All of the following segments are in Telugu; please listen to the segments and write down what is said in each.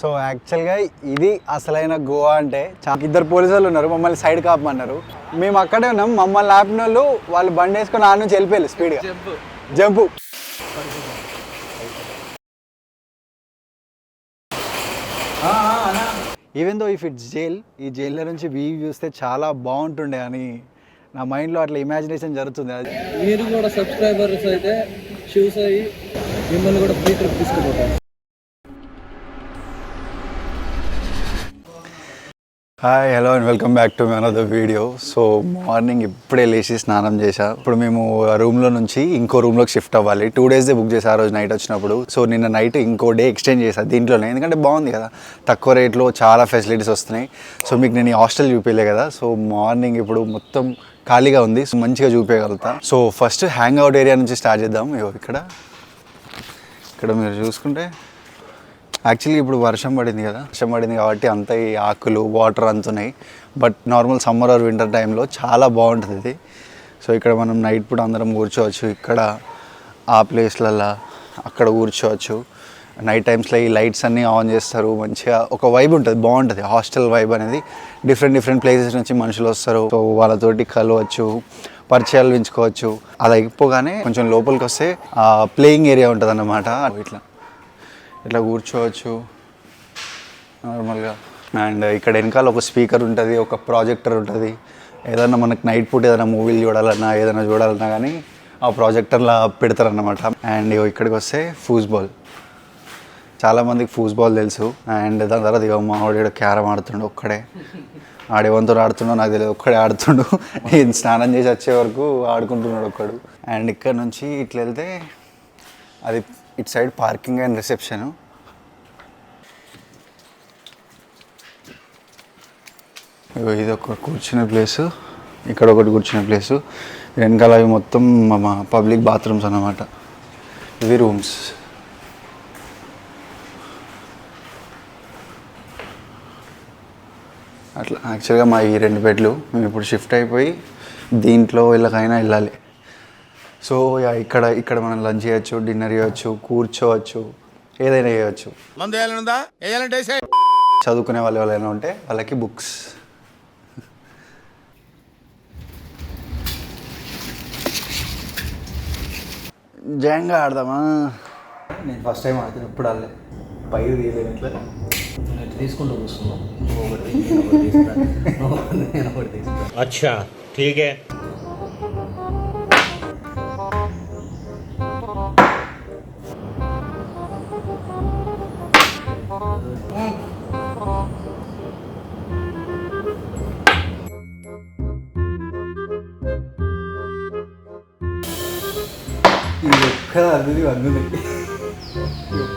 సో యాక్చువల్గా ఇది అసలైన గోవా అంటే ఇద్దరు పోలీసు వాళ్ళు ఉన్నారు, మమ్మల్ని సైడ్ కాపమన్నారు. మేము అక్కడే ఉన్నాం, మమ్మల్ని ఆపిన వాళ్ళు బండి వేసుకొని ఆ నుంచి వెళ్ళిపోయారు స్పీడ్గా. Jump even though if it's jail, ఈ జైల్లో నుంచి వ్యూ చూస్తే చాలా బాగుంటుండే అని నా మైండ్లో అట్లా ఇమాజినేషన్ జరుగుతుంది. అది మీరు కూడా సబ్స్క్రైబర్స్ అయితే షూస్ అయ్యి మిమ్మల్ని కూడా ఫ్రీ ట్రిప్ తీసుకుపోతారు. Hi hello and welcome back to another video. So morning ఇప్పుడే లేచి స్నానం చేశా. ఇప్పుడు మేము రూమ్లో నుంచి ఇంకో రూమ్లోకి షిఫ్ట్ అవ్వాలి. 2 days బుక్ చేసా ఆ రోజు నైట్ వచ్చినప్పుడు. సో నిన్న నైట్ ఇంకో డే ఎక్స్టెండ్ చేశాను దీంట్లోనే, ఎందుకంటే బాగుంది కదా, తక్కువ రేట్లో చాలా ఫెసిలిటీస్ వస్తున్నాయి. సో మీకు నేను ఈ హాస్టల్ చూపించలే కదా, సో మార్నింగ్ ఇప్పుడు మొత్తం ఖాళీగా ఉంది, సో మంచిగా చూపించగలుగుతా. So first hang out area నుంచి స్టార్ట్ చేద్దాం. ఇక్కడ మీరు చూసుకుంటే యాక్చువల్లీ ఇప్పుడు వర్షం పడింది కాబట్టి అంత ఈ ఆకులు వాటర్ అంతున్నాయి. But normal summer or winter టైంలో చాలా బాగుంటుంది ఇది. సో ఇక్కడ మనం నైట్ పూట అందరం కూర్చోవచ్చు, ఇక్కడ ఆ ప్లేస్లలో అక్కడ కూర్చోవచ్చు. నైట్ టైమ్స్లో ఈ లైట్స్ అన్నీ ఆన్ చేస్తారు, మంచిగా ఒక వైబ్ ఉంటుంది, బాగుంటుంది. హాస్టల్ వైబ్ అనేది డిఫరెంట్ ప్లేసెస్ నుంచి మనుషులు వస్తారు. సో వాళ్ళతోటి కలవచ్చు, పరిచయాలు పెంచుకోవచ్చు. అది అయిపోగానే కొంచెం లోపలికి వస్తే ప్లేయింగ్ ఏరియా ఉంటుంది అన్నమాట. ఇట్లా కూర్చోవచ్చు నార్మల్గా. అండ్ ఇక్కడ వెనకాల ఒక స్పీకర్ ఉంటుంది, ఒక ప్రాజెక్టర్ ఉంటుంది. ఏదన్నా మనకు నైట్ పూట ఏదైనా మూవీలు చూడాలన్నా కానీ ఆ ప్రాజెక్టర్లా పెడతారన్నమాట. అండ్ ఇక్కడికి వస్తే ఫూట్బాల్, చాలామందికి ఫూట్బాల్ తెలుసు. అండ్ దాని తర్వాత ఇక మా వాడు క్యారమ్ ఆడుతుండు ఒక్కడే. ఆడేవంతో ఆడుతుండో నాకు తెలియదు, ఒక్కడే ఆడుతుండు. నేను స్నానం చేసి వచ్చే వరకు ఆడుకుంటున్నాడు ఒక్కడు. అండ్ ఇక్కడ నుంచి ఇట్లా వెళ్తే అది ఇటు సైడ్ పార్కింగ్ అండ్ రిసెప్షన్. ఇది ఒక కూర్చునే ప్లేసు, ఇక్కడ ఒకటి కూర్చునే ప్లేసు. వెనకాల అవి మొత్తం మా పబ్లిక్ బాత్రూమ్స్ అన్నమాట. ఇవి రూమ్స్. అట్లా యాక్చువల్గా మా ఈ 2 బెడ్లు మేము ఇప్పుడు షిఫ్ట్ అయిపోయి దీంట్లో వెళ్ళకైనా వెళ్ళాలి. సో ఇక్కడ మనం లంచ్ చేయొచ్చు, డిన్నర్ చేయొచ్చు, కూర్చోవచ్చు, ఏదైనా చేయవచ్చు. చదువుకునే వాళ్ళు ఎవరైనా ఉంటే వాళ్ళకి బుక్స్. జంగా ఆడదామా? నేను ఫస్ట్ టైం ఆడుతాను, ఎప్పుడు ఆడలే. పైరు తీయలేదు ఇట్లా తీసుకుంటూ కూర్చున్నాం. अच्छा ठीक है.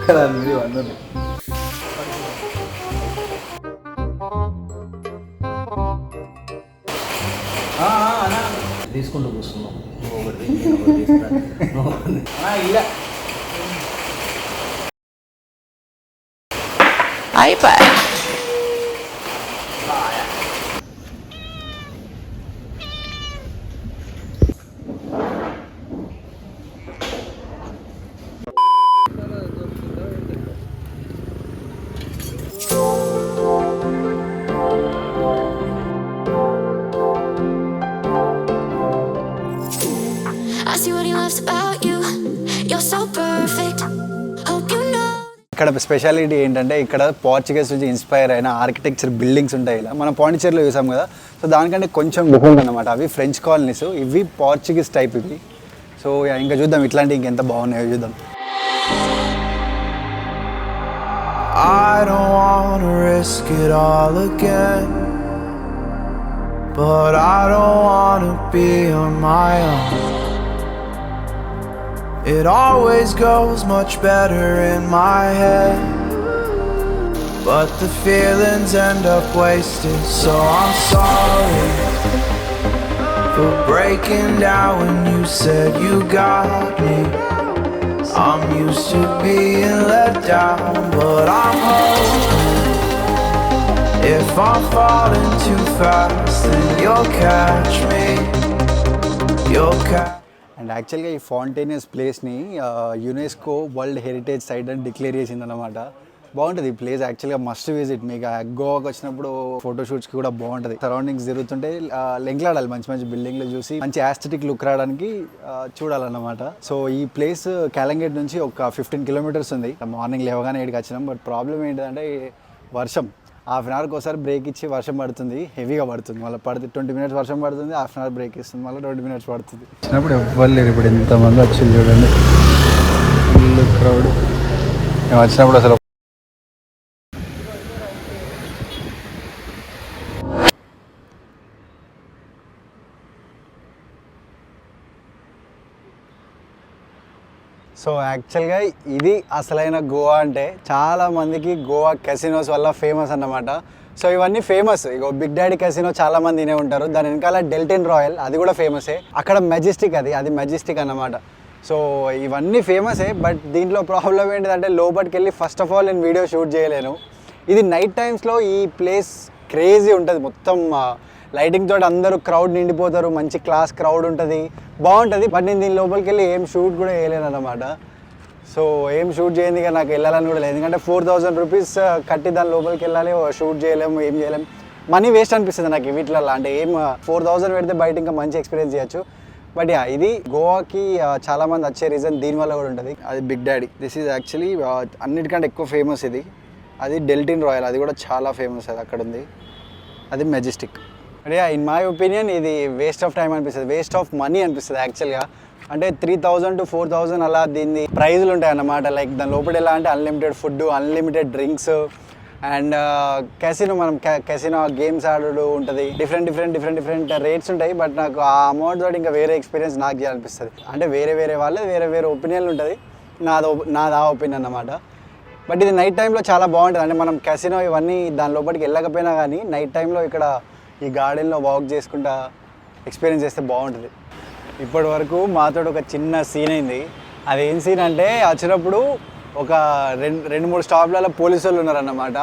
ఒక్కదాన్ని వండుంది. తీసుకుంటూ కూర్చున్నాం. ఇలా అయిపోయి ఇక్కడ స్పెషాలిటీ ఏంటంటే ఇక్కడ పోర్చుగీస్ నుంచి ఇన్స్పైర్ అయిన ఆర్కిటెక్చర్ బిల్డింగ్స్ ఉంటాయి. ఇలా మనం పాండిచేరిలో చూసాం కదా, సో దానికంటే కొంచెం డిఫరెంట్ అనమాట. అవి ఫ్రెంచ్ కాలనీస్, ఇవి పోర్చుగీస్ టైప్ ఇవి. సో ఇంకా చూద్దాం ఇట్లాంటి ఇంకెంత బాగున్నాయో చూద్దాం. I don't wanna risk it all again, but I don't wanna be on my own. It always goes much better in my head, but the feelings end up wasted. So I'm sorry for breaking down when you said you got me. I'm used to being let down, but I'm hoping if I'm falling too fast, then you'll catch me. You'll catch. And యాక్చువల్గా ఈ ఫాంటేనియస్ ప్లేస్ని యునెస్కో వరల్డ్ హెరిటేజ్ సైట్ అని డిక్లేర్ చేసిందనమాట. బాగుంటుంది ఈ ప్లేస్ యాక్చువల్గా మస్ట్ విజిట్. మీకు గోవాకి వచ్చినప్పుడు ఫోటోషూట్స్కి కూడా బాగుంటుంది. సరౌండింగ్స్ తిరుగుతుంటే లెంక్లాడాలి, మంచి మంచి బిల్డింగ్లు చూసి మంచి యాస్థెటిక్ లుక్ రావడానికి చూడాలన్నమాట. సో ఈ ప్లేస్ క్యాలంగేట్ నుంచి ఒక 15 కిలోమీటర్స్ ఉంది. మార్నింగ్ లేవగానే ఇక్కడికి వచ్చినాం. బట్ ప్రాబ్లం ఏంటంటే వర్షం. హాఫ్ అన్ అవర్కి ఒకసారి బ్రేక్ ఇచ్చి వర్షం పడుతుంది, హెవీగా పడుతుంది. మళ్ళీ 20 మినిట్స్ వర్షం పడుతుంది, హాఫ్ అన్ అవర్ బ్రేక్ ఇస్తుంది, మళ్ళీ 20 మినిట్స్ పడుతుంది. వచ్చినప్పుడు ఎవ్వరు లేరు. ఇప్పుడు ఎంతమంది వచ్చింది చూడండి, ఫుల్ క్రౌడ్. మేము వచ్చినప్పుడు అసలు సో యాక్చువల్గా ఇది అసలైన గోవా అంటే చాలా మందికి గోవా కెసినోస్ వల్ల ఫేమస్ అన్నమాట. సో ఇవన్నీ ఫేమస్. ఇగో బిగ్ డాడీ కెసినో చాలా మంది వినే ఉంటారు. దాని వెనకాల డెల్టన్ రాయల్, అది కూడా ఫేమసే. అక్కడ మెజెస్టిక్, అది మెజెస్టిక్ అన్నమాట. సో ఇవన్నీ ఫేమసే. బట్ దీంట్లో ప్రాబ్లం ఏంటిదంటే లోపలికి వెళ్ళి ఫస్ట్ ఆఫ్ ఆల్ నేను వీడియో షూట్ చేయలేను. ఇది నైట్ టైమ్స్లో ఈ ప్లేస్ క్రేజీ ఉంటుంది. మొత్తం లైటింగ్ తోటి అందరూ క్రౌడ్ నిండిపోతారు, మంచి క్లాస్ క్రౌడ్ ఉంటుంది, బాగుంటుంది. బట్ నేను దీని లోపలికి వెళ్ళి ఏం షూట్ కూడా చేయలేను అన్నమాట. సో ఏం షూట్ చేయండి, ఇక నాకు వెళ్ళాలని కూడా లేదు. ఎందుకంటే 4000 రూపీస్ కట్టి దాని లోపలికి వెళ్ళాలి, షూట్ చేయలేము, ఏం చేయలేము. మనీ వేస్ట్ అనిపిస్తుంది నాకు వీటిలలో. అంటే ఏం 4000 పెడితే బయట ఇంకా మంచి ఎక్స్పీరియన్స్ చేయొచ్చు. బట్ ఇది గోవాకి చాలామంది వచ్చే రీజన్ దీనివల్ల కూడా ఉంటుంది. అది big daddy. This is actually అన్నిటికంటే ఎక్కువ ఫేమస్ ఇది. అది డెల్టన్ రాయల్, అది కూడా చాలా ఫేమస్. అది అక్కడ ఉంది. అది మెజెస్టిక్. అంటే ఇన్ మై ఒపీనియన్ ఇది వేస్ట్ ఆఫ్ టైం అనిపిస్తుంది, వేస్ట్ ఆఫ్ మనీ అనిపిస్తుంది యాక్చువల్గా. అంటే 3000 to 4000 అలా దీన్ని ప్రైజులు ఉంటాయి అన్నమాట. లైక్ దాని లోపల ఎలా అంటే unlimited food, unlimited drinks and casino, మనం కెసినో గేమ్స్ ఆడు ఉంటుంది. డిఫరెంట్ రేట్స్ ఉంటాయి. బట్ నాకు ఆ అమౌంట్ తోటి ఇంకా వేరే ఎక్స్పీరియన్స్ నాకు చేయాలనిపిస్తుంది. అంటే వేరే వాళ్ళు వేరే ఒపీనియన్లు ఉంటుంది. నాది ఆ ఒపీనియన్ అన్నమాట. బట్ ఇది నైట్ టైంలో చాలా బాగుంటుంది. అంటే మనం కెసినో ఇవన్నీ దాని లోపలికి వెళ్ళకపోయినా కానీ నైట్ టైంలో ఇక్కడ ఈ గార్డెన్లో వాక్ చేసుకుంటా ఎక్స్పీరియన్స్ చేస్తే బాగుంటుంది. ఇప్పటి వరకు మాతో ఒక చిన్న సీన్ అయింది. అది ఏం సీన్ అంటే వచ్చినప్పుడు ఒక 2-3 స్టాప్లలో పోలీసు వాళ్ళు ఉన్నారన్నమాట.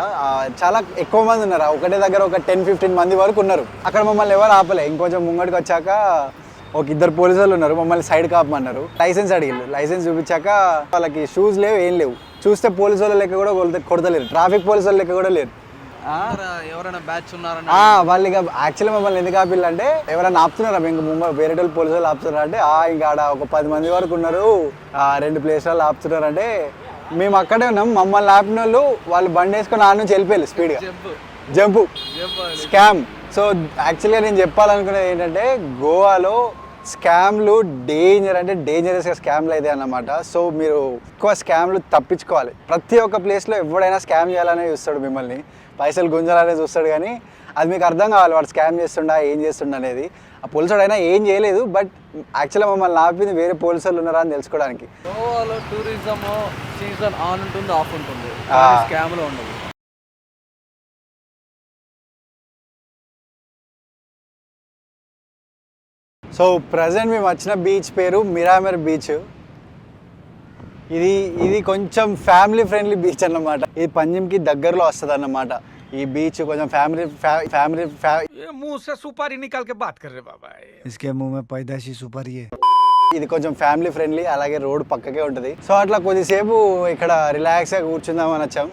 చాలా ఎక్కువ మంది ఉన్నారు. ఒకటే దగ్గర ఒక 10-15 మంది వరకు ఉన్నారు. అక్కడ మమ్మల్ని ఎవరు ఆపలే. ఇంకొంచెం ముంగడికి వచ్చాక ఒక 2 పోలీసు వాళ్ళు ఉన్నారు, మమ్మల్ని సైడ్ కాపమన్నారు. లైసెన్స్ అడిగారు. లైసెన్స్ చూపించాక వాళ్ళకి షూస్ లేవు, ఏం లేవు. చూస్తే పోలీసు వాళ్ళ లెక్క కూడా కొడతలేరు, ట్రాఫిక్ పోలీసు వాళ్ళ లెక్క కూడా లేరు. ఎవరైనా బ్యాచ్ ఉన్నారని వాళ్ళు ఇక యాక్చువల్లీ మమ్మల్ని ఎందుకు ఆపిల్లంటే ఎవరైనా ఆపుతున్నారా, ఇంకా ముంబై వేరే వాళ్ళు పోలీసు వాళ్ళు ఆపుతున్నారా అంటే ఇంకా ఆడ ఒక 10 మంది వరకు ఉన్నారు, 2 ప్లేస్లలో ఆపుతున్నారు అంటే మేము అక్కడే ఉన్నాం. మమ్మల్ని ఆపిన వాళ్ళు బండి వేసుకొని ఆ నుంచి వెళ్ళిపోయారు స్పీడ్గా. Jump scam. సో యాక్చువల్గా నేను చెప్పాలనుకునేది ఏంటంటే గోవాలో స్కామ్లు డేంజరస్గా స్కామ్లు అయితే అన్నమాట. సో మీరు ఎక్కువ స్కామ్లు తప్పించుకోవాలి. ప్రతి ఒక్క ప్లేస్లో ఎవడైనా స్కామ్ చేయాలనే చూస్తాడు, మిమ్మల్ని పైసలు గుంజాలనే చూస్తాడు. కానీ అది మీకు అర్థం కావాలి, వాడు స్కామ్ చేస్తుండా ఏం చేస్తుండ అనేది. ఆ పోలీసుడు అయినా ఏం చేయలేదు, బట్ యాక్చువల్గా మమ్మల్ని ఆపింది వేరే పోలీసులు ఉన్నారా అని తెలుసుకోవడానికి. గోవాలో టూరిజం సీజన్ ఆన్ ఉంటుంది, ఆఫ్ ఉంటుంది, స్కామ్లో ఉండదు. సో ప్రజెంట్ మేము వచ్చిన బీచ్ పేరు మిరామర్ బీచ్. ఇది కొంచెం ఫ్యామిలీ ఫ్రెండ్లీ బీచ్ అన్నమాట. ఇది పంజిమ్కి దగ్గరలో వస్తుంది అన్నమాట. ఈ బీచ్ కొంచెం ఫ్యామిలీ मुंह से सुपारी निकाल के बात कर रहे बाबा, इसके मुंह में पैदाशी सुपारी है. ఇది కొంచెం ఫ్యామిలీ ఫ్రెండ్లీ, అలాగే రోడ్ పక్కకే ఉంటుంది. సో అట్లా కొద్దిసేపు ఇక్కడ రిలాక్స్గా కూర్చుందామని వచ్చాం.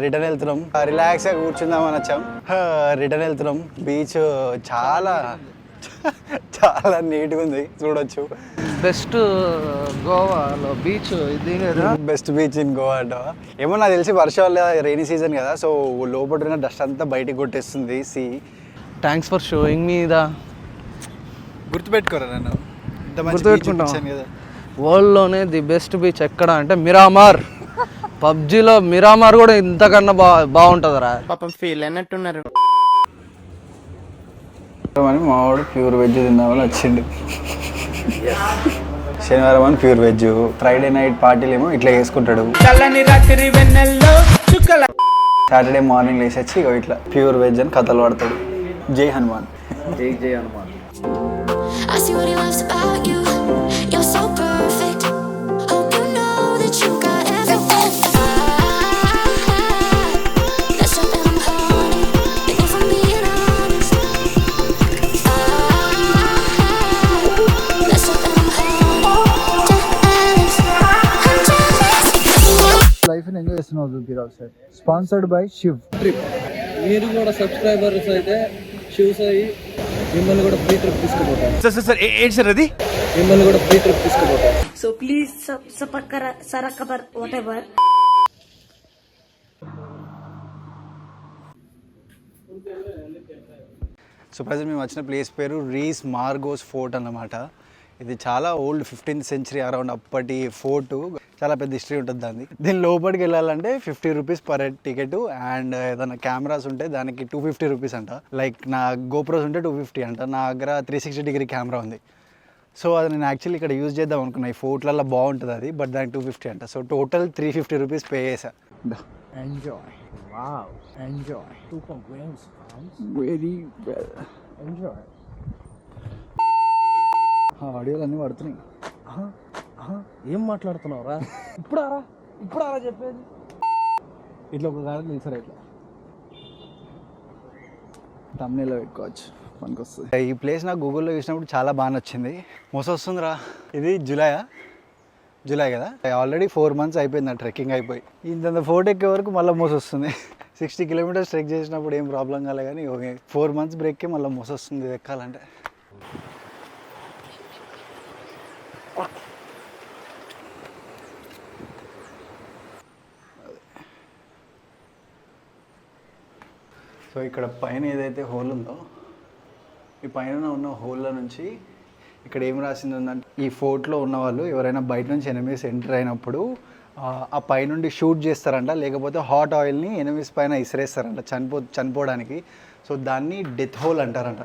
రిటర్న్ వెళ్తున్నాం, రిలాక్స్గా కూర్చుందామని వచ్చాం. రిటర్న్ వెళ్తున్నాం. బీచ్ చాలా చాలా నీట్గా ఉంది, చూడొచ్చు. బెస్ట్ గోవాలో బీచ్ ఇది, బెస్ట్ బీచ్ ఇన్ గోవా అంట. ఏమో నాకు తెలిసి వర్షాలు రైనీ సీజన్ కదా, సో లోపల డస్ట్ అంతా బయటికి కొట్టేస్తుంది see. Thanks for showing me the. గుర్తుపెట్టుకోరా నన్ను, గుర్తుపెట్టుకుంటాం కదా. వరల్డ్లోనే ది బెస్ట్ బీచ్ ఎక్కడ అంటే మిరామార్. పబ్జీలో మిరామార్ కూడా ఇంతకన్నా బాగుంటుందిరా. పాపం ఫీల్ అయినట్టున్నారు. మా వాడు ప్యూర్ వెజ్ తిందామని వచ్చిండు. శనివారం అని ప్యూర్ వెజ్, ఫ్రైడే నైట్ పార్టీలు ఏమో ఇట్లా చేసుకుంటాడు. సాటర్డే మార్నింగ్ లేసొచ్చి ఇట్లా ప్యూర్ వెజ్ అని కథలు పడతాడు. జై హనుమాన్. జై Hanuman. I see what he loves about you. You're so perfect. Hope you know that you got everything. Nozuki Rao sir. Sponsored by Shiv. Trip మీరు కూడా సబ్స్క్రైబర్స్ అయితే శివ్ సాయి మిమ్మల్ని కూడా ఫ్రీ ట్రిప్ తీసుకుపోతారు. सर अदी మిమ్మల్ని కూడా ఫ్రీ ట్రిప్ తీసుకుపోతారు. So please Sarakabar, whatever. So present మేము వచ్చిన ప్లేస్ పేరు రీస్ మార్గోస్ ఫోర్ట్ అన్నమాట. ఇది చాలా ఓల్డ్ 15th సెంచరీ అరౌండ్ అప్పటి ఫోర్టు. చాలా పెద్ద హిస్టరీ ఉంటుంది దాన్ని. దీని లోపలికి వెళ్ళాలంటే 50 rupees per head ticket. And ఏదైనా కెమెరాస్ ఉంటే దానికి 250 రూపీస్ అంట. లైక్ నా గోప్రోస్ ఉంటే 250 అంట. నా దగ్గర 360 డిగ్రీ కెమెరా ఉంది. సో అది నేను యాక్చువల్లీ ఇక్కడ యూజ్ చేద్దాం అనుకున్నా. ఈ ఫోర్ట్లలో బాగుంటుంది అది, బట్ దానికి 250 అంట. సో టోటల్ 350 రూపీస్ పే చేసా. Enjoy. Wow. Enjoy. Super games. Very well. Enjoy. ఆడియోలు అన్నీ పడుతున్నాయి. ఏం మాట్లాడుతున్నావురా? ఇప్పుడు ఆరా చెప్పేది. ఇట్లా ఒక కాలం తెలుసారా, ఇట్లా తమ్నేలో పెట్టుకోవచ్చు, మనకు వస్తుంది. ఈ ప్లేస్ నాకు గూగుల్లో చూసినప్పుడు చాలా బాగా నచ్చింది. మోసం వస్తుందిరా. ఇది జూలై కదా, ఆల్రెడీ 4 months అయిపోయింది ఆ ట్రెక్కింగ్ అయిపోయి. ఇంత ఫోటో ఎక్కే వరకు మళ్ళీ మోసం వస్తుంది. 60 kilometers ట్రెక్ చేసినప్పుడు ఏం ప్రాబ్లం కాలే, కానీ 4 months బ్రేక్కి మళ్ళీ మోసం వస్తుంది ఇది ఎక్కాలంటే. సో ఇక్కడ పైన ఏదైతే హోల్ ఉందో, ఈ పైన ఉన్న హోల్ల నుంచి ఇక్కడ ఏం రాసింది ఉందంటే, ఈ ఫోర్ట్లో ఉన్న వాళ్ళు ఎవరైనా బయట నుంచి ఎనిమీస్ ఎంటర్ అయినప్పుడు ఆ పైనుండి షూట్ చేస్తారంట, లేకపోతే హాట్ ఆయిల్ని ఎనిమీస్ పైన ఇసిరేస్తారంట చనిపోవడానికి. సో దాన్ని డెత్ హోల్ అంటారంట.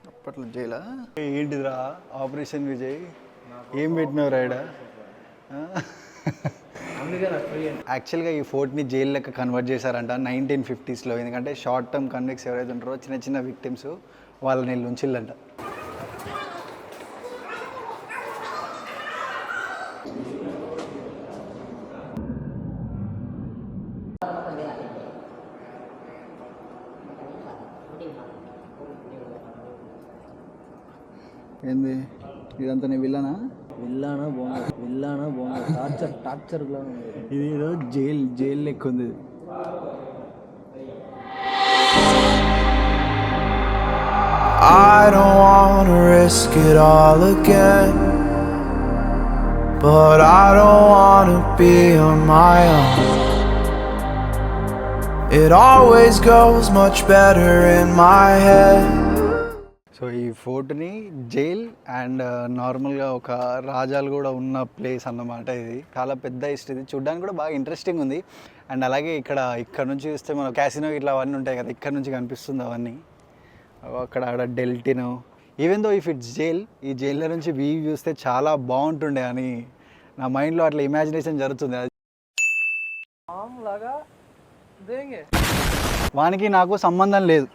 అప్పట్లో జైలా ఏంటిదిరా ఆపరేషన్ విజయ్, ఏం పెట్టినావు రాయడా? యాక్చువల్గా ఈ ఫోర్ట్ని జైలు లెక్క కన్వర్ట్ చేశారంట 1950s. ఎందుకంటే షార్ట్ టర్మ్ కన్విక్ట్స్ ఎవరైతే ఉంటారో, చిన్న విక్టిమ్స్, వాళ్ళని ఉంచిల్లంట. ఏంది ఇదంతా నీ విల్లనా బాగుంది. టార్చర్ ఇది ఏదో జైలు లెక్క ఉంది. I don't wanna risk it all again, but I don't wanna be on my own. It always goes much better in my head. So ఈ ఫోర్ట్ని జైల్ అండ్ నార్మల్గా ఒక రాజాలు కూడా ఉన్న ప్లేస్ అన్నమాట. ఇది చాలా పెద్ద హిస్టరీ. ఇది చూడడానికి కూడా బాగా ఇంట్రెస్టింగ్ ఉంది. అండ్ అలాగే ఇక్కడ నుంచి చూస్తే మన క్యాసినో ఇట్లా అవన్నీ ఉంటాయి కదా, ఇక్కడ నుంచి కనిపిస్తుంది అవన్నీ. అక్కడ Deltino. Even though if it's jail, ఈ జైల్లో నుంచి వ్యూ చూస్తే చాలా బాగుంటుండే అని నా మైండ్లో అట్లా ఇమాజినేషన్ జరుగుతుంది. అది వానికి నాకు సంబంధం లేదు.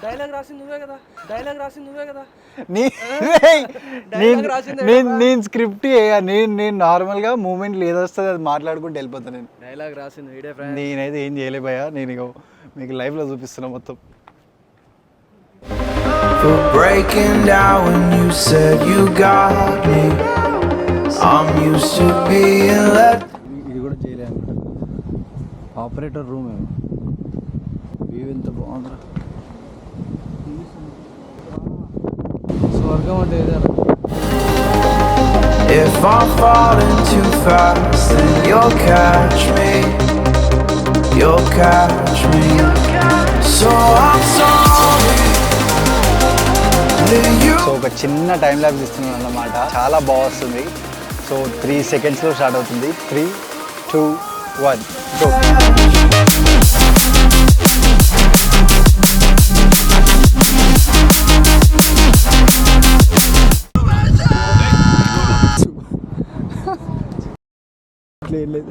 డైలాగ్ రాసింది నువ్వే కదా. నేను స్క్రిప్ట్ నేను నార్మల్గా మూమెంట్ ఏదొస్తుంది అది మాట్లాడుకుంటూ వెళ్ళిపోతాను. నేను డైలాగ్ రాసింది నేనైతే ఏం చేయలే భయ్యా. నేను మీకు లైవ్లో చూపిస్తున్నా మొత్తం. For breaking down when you said you got me. I'm used to being let. ఇది కూడా చేయలే అనమాట. ఆపరేటర్ రూమ్ ఏమో. వ్యూ ఎంత బాగుందిరా. స్వర్గం అంటే ఏదో. If I'm falling too fast, then you'll catch me. So I'm sorry. So ఒక చిన్న టైం ల్యాబ్స్ ఇస్తున్నాను అన్నమాట. చాలా బాగా వస్తుంది. సో 3 secondsలో స్టార్ట్ అవుతుంది. 3, 2, 1 గో.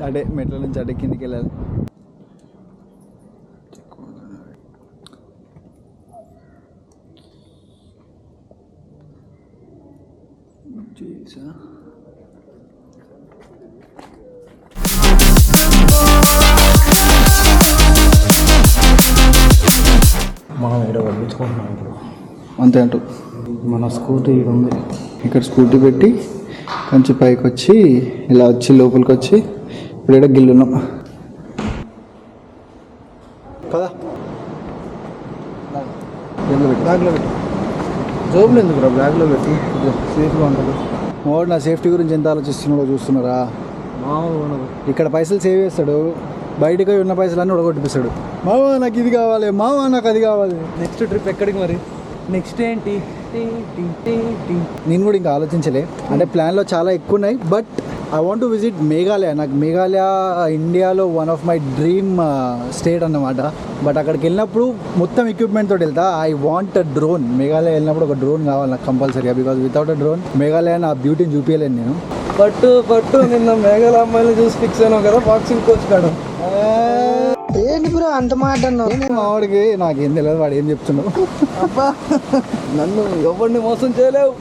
అడే మెట్ల నుంచి అడే కిందికి వెళ్ళాలి. అంతే అంటూ మన స్కూటీ ఉంది. ఇక్కడ స్కూటీ పెట్టి కొంచెం పైకి వచ్చి ఇలా వచ్చి లోపలికి వచ్చి ఇప్పుడు ఇక్కడ గిల్లున్నాం కదా. బ్యాగ్లో పెట్టి జోబులు ఎందుకు రా, బ్యాగ్లో పెట్టి సేఫ్గా ఉంటుంది. వాడు నా సేఫ్టీ గురించి ఎంత ఆలోచిస్తున్నాడో చూస్తున్నారా. మామూలుగా ఉండదు. ఇక్కడ పైసలు సేవ్ చేస్తాడు, బయటకు ఉన్న పైసలన్నీ ఉడగొట్టిపిస్తాడు. మావా నాకు ఇది కావాలి, మావా నాకు అది కావాలి. నెక్స్ట్ ట్రిప్ ఎక్కడికి మరి? నెక్స్ట్ ఏంటి? నేను కూడా ఇంకా ఆలోచించలే, అంటే ప్లాన్లో చాలా ఎక్కువ ఉన్నాయి. But I want to visit Meghalaya. నాకు మేఘాలయ ఇండియాలో one of my dream state అన్నమాట. బట్ అక్కడికి వెళ్ళినప్పుడు మొత్తం ఎక్విప్మెంట్ తోటి వెళ్తా. I want a drone. Meghalaya వెళ్ళినప్పుడు ఒక డ్రోన్ కావాలి నాకు కంపల్సరీగా, because without a drone Meghalaya నా బ్యూటీని చూపించలేను నేను. పట్టు నిన్న మేఘాలయ అమ్మాయిని చూసి ఫిక్స్ అయినావు కదా బాక్సింగ్ కోచ్ కాడు. ఏంటి బ్రో అంత మాట అన్నావు? మావాడికి నాకేం తెలియదు, వాడు ఏం చెప్తున్నావు. అబ్బా నన్ను ఎవరిని మోసం చేయలేవు.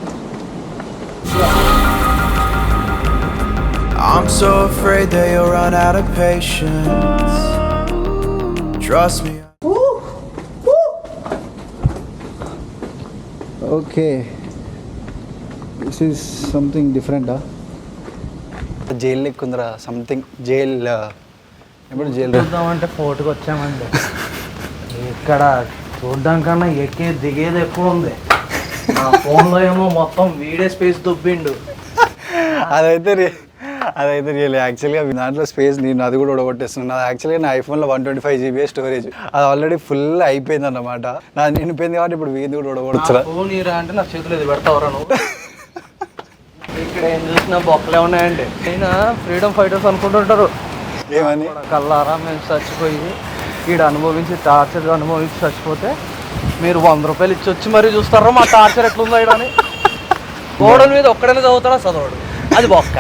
I'm so afraid that you'll run out of patience. Trust me. Okay, this is something different. Jail లెక్కుందిరా, సంథింగ్ జైల్. ఎప్పుడు జైల్ చూద్దామంటే ఫోర్ట్కి వచ్చామండి. ఇక్కడ చూడ్డానికన్నా ఎక్కి దిగేది ఎక్కువ ఉంది. నా ఫోన్లో ఏమో మొత్తం వీడియో స్పేస్ దుబ్బిండు. అదైతే రియల్. యాక్చువల్గా దాంట్లో స్పేస్ నేను అది కూడా ఉడగొట్టేస్తున్నాను. యాక్చువల్గా నా ఐఫోన్లో 125 GB స్టోరేజ్, అది ఆల్రెడీ ఫుల్ అయిపోయింది అన్నమాట. నా నిండిపోయింది కాబట్టి ఇప్పుడు వీధి కూడా ఉడగొడుతున్నా. ఫోన్ ఇరా అంటే నా చేతులు ఇది పెడతావురా నువ్వు. ఇక్కడ ఏం చూసినా బొక్కలే ఉన్నాయండి. అయినా ఫ్రీడమ్ ఫైటర్స్ అనుకుంటుంటారు ఏమని. కల్లారా మేము చచ్చిపోయి ఈడ అనుభవించి టార్చర్ అనుభవించి చచ్చిపోతే మీరు 100 రూపాయలు ఇచ్చి వచ్చి మరీ చూస్తారా మా టార్చర్ ఎట్లుందో అని. గోడల మీద ఒక్కడనే చదువుతాడా చదవడు, అది బొక్క.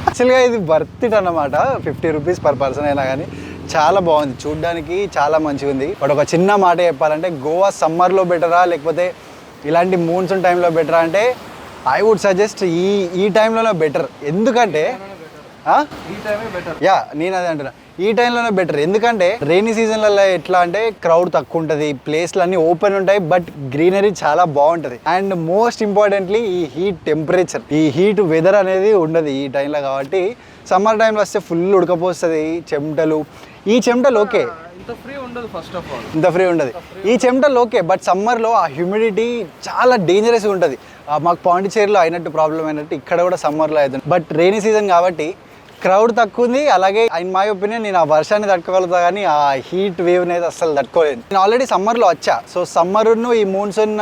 యాక్చువల్గా ఇది వర్త్ ఇట్ అన్నమాట. 50 రూపీస్ పర్ పర్సన్ అయినా కానీ చాలా బాగుంది, చూడడానికి చాలా మంచిగా ఉంది. బట్ ఒక చిన్న మాట చెప్పాలంటే, గోవా సమ్మర్లో బెటరా లేకపోతే ఇలాంటి మూన్సూన్ టైంలో బెటరా అంటే ఐ వుడ్ సజెస్ట్ ఈ టైంలోనే బెటర్. ఎందుకంటే యా నేను అదే అంటున్నా, ఈ టైంలోనే బెటర్. ఎందుకంటే రెయినీ సీజన్లలో ఎట్లా అంటే క్రౌడ్ తక్కువ ఉంటుంది, ప్లేస్లు అన్నీ ఓపెన్ ఉంటాయి, బట్ గ్రీనరీ చాలా బాగుంటుంది. అండ్ మోస్ట్ ఇంపార్టెంట్లీ ఈ హీట్ టెంపరేచర్, ఈ హీట్ వెదర్ అనేది ఉండదు ఈ టైంలో. కాబట్టి సమ్మర్ టైంలో వస్తే ఫుల్ ఉడకపోస్తుంది, చెమటలు. ఈ చెమటలు ఓకే, ఇంత ఫ్రీ ఉండదు. ఫస్ట్ ఆఫ్ ఆల్ ఇంత ఫ్రీ ఉండదు ఈ చెమటలు ఓకే, బట్ సమ్మర్లో ఆ హ్యూమిడిటీ చాలా డేంజరస్గా ఉంటుంది. మాకు పాండిచేరిలో అయినట్టు ప్రాబ్లం అయినట్టు ఇక్కడ కూడా సమ్మర్లో అవుతుంది. బట్ రెయినీ సీజన్ కాబట్టి క్రౌడ్ తక్కువ ఉంది. అలాగే ఇన్ మై ఒపీనియన్ నేను ఆ వర్షాన్ని తట్టుకోగలుగుతా, కానీ ఆ హీట్ వేవ్ అనేది అసలు తట్టుకోలేదు. నేను ఆల్రెడీ సమ్మర్లో వచ్చా, సో సమ్మర్ను ఈ మూన్సూన్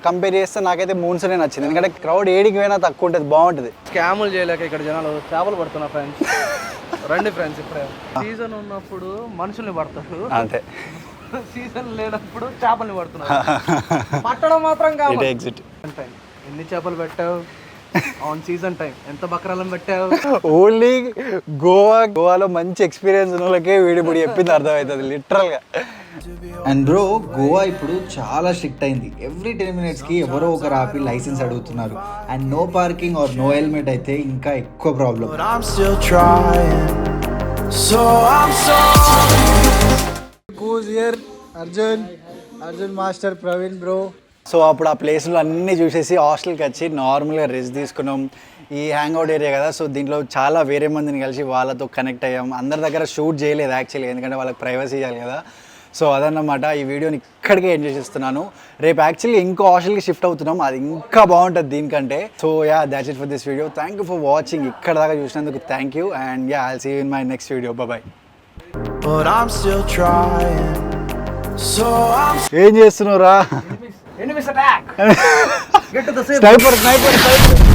కంపేర్ చేస్తే నాకైతే మూన్సూనే నచ్చింది. ఎందుకంటే క్రౌడ్ ఏడికి పోయినా తక్కువ ఉంటుంది, బాగుంటుంది. స్కాములు చేయలేక ఇక్కడ జనాలు చేపలు పడుతున్నా ఫ్రెండ్స్. రండి ఫ్రెండ్స్, ఇప్పుడే సీజన్ ఉన్నప్పుడు మనుషుల్ని పడతారు, అంతే. సీజన్ లేనప్పుడు చేపల్ని పడుతున్నారు. పట్టడం మాత్రం కావాలి. ఎగ్జిట్. ఎన్ని చేపలు పెట్టావు ఆన్ సీజన్ టైం? ఎంత బక్రాలం పెట్టావు? ఓన్లీ గోవాలో మంచి ఎక్స్పీరియన్స్ ఉన్న వాళ్ళకే వీడిప్పుడు చెప్పింది అర్థమవుతుంది లిటరల్గా. అండ్ బ్రో, గోవా ఇప్పుడు చాలా స్ట్రిక్ట్ అయింది. ఎవ్రీ 10 minutesకి ఎవరో ఒకరు ఆపి లైసెన్స్ అడుగుతున్నారు. And no parking or no helmet అయితే ఇంకా ఎక్కువ problem. But I'm still trying. So I'm sorry. Who's here? Arjun master, Praveen bro. So అప్పుడు ఆ ప్లేస్లో అన్నీ చూసేసి హాస్టల్కి వచ్చి నార్మల్గా రెస్ట్ తీసుకున్నాం. ఈ హ్యాంగ్అవుట్ ఏరియా కదా, సో దీంట్లో చాలా వేరే మందిని కలిసి వాళ్ళతో కనెక్ట్ అయ్యాం. అందరి దగ్గర షూట్ చేయలేదు యాక్చువల్లీ, ఎందుకంటే వాళ్ళకి ప్రైవసీ ఇవ్వాలి కదా. సో అదన్నమాట, ఈ వీడియోని ఇక్కడికే ఎంజాయ్ చేస్తున్నాను. రేపు యాక్చువల్లీ ఇంకో హాస్టల్కి షిఫ్ట్ అవుతున్నాం, అది ఇంకా బాగుంటుంది దీనికంటే. So yeah, that's it for this video. Thank you for watching. ఇక్కడ దాకా చూసినందుకు thank you. And yeah, I'll see you in my next video. Bye. But I'm still trying. So I'm ఏం చేస్తున్నావురా? Enemies attack! Get to the safe. Sniper.